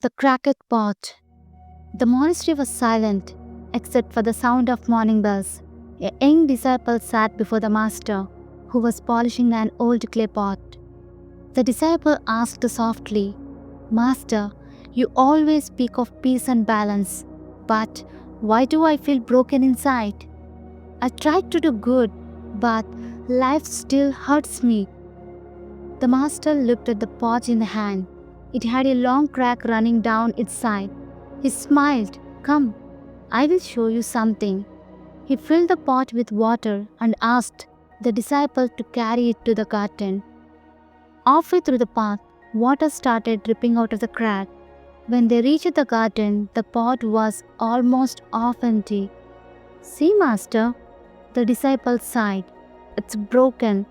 The cracked pot. The monastery was silent, except for the sound of morning bells. A young disciple sat before the master, who was polishing an old clay pot. The disciple asked softly, "Master, you always speak of peace and balance, but why do I feel broken inside? I tried to do good, but life still hurts me." The master looked at the pot in the hand. It had a long crack running down its side. He smiled. "Come, I will show you something." He filled the pot with water and asked the disciple to carry it to the garden. Halfway through the path, water started dripping out of the crack. When they reached the garden, the pot was almost half empty. "See, master," the disciple sighed. "It's broken,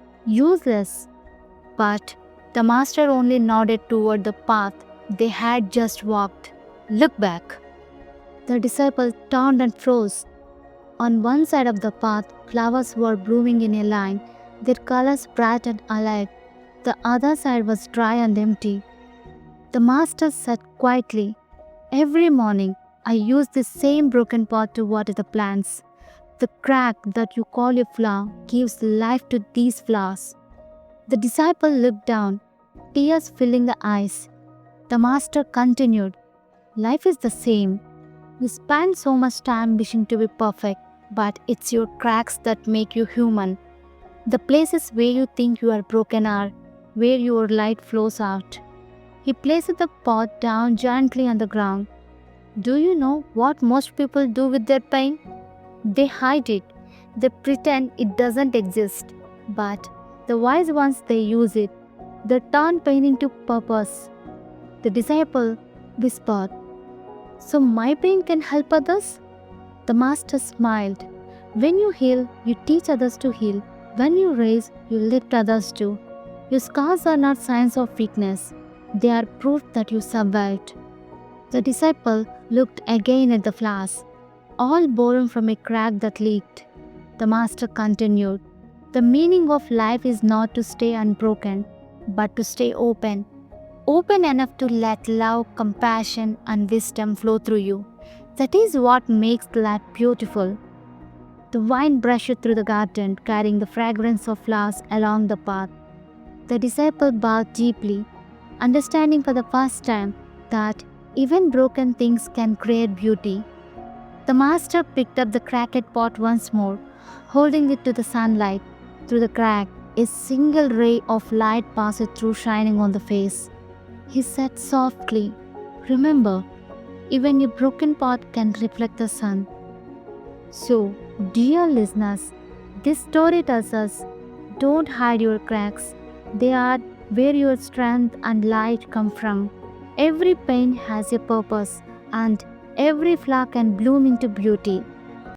useless." But the master only nodded toward the path they had just walked. "Look back." The disciple turned and froze. On one side of the path, flowers were blooming in a line, their colors bright and alive. The other side was dry and empty. The master said quietly, "Every morning, I use this same broken pot to water the plants. The crack that you call a flower gives life to these flowers." The disciple looked down, tears filling the eyes. The master continued, "Life is the same. You spend so much time wishing to be perfect, but it's your cracks that make you human. The places where you think you are broken are where your light flows out." He placed the pot down gently on the ground. Do you know what most people do with their pain? They hide it. They pretend it doesn't exist. But the wise ones, they use it. They turn pain into purpose. The disciple whispered, "So my pain can help others?" The master smiled. "When you heal, you teach others to heal. When you raise, you lift others too. Your scars are not signs of weakness. They are proof that you survived." The disciple looked again at the flowers, all born from a crack that leaked. The master continued, "The meaning of life is not to stay unbroken, but to stay open. Open enough to let love, compassion, and wisdom flow through you. That is what makes life beautiful." The wind brushed through the garden, carrying the fragrance of flowers along the path. The disciple bowed deeply, understanding for the first time that even broken things can create beauty. The master picked up the cracked pot once more, holding it to the sunlight. Through the crack, a single ray of light passed through, shining on the face. He said softly, "Remember, even a broken pot can reflect the sun." So, dear listeners, this story tells us, don't hide your cracks. They are where your strength and light come from. Every pain has a purpose, and every flower can bloom into beauty.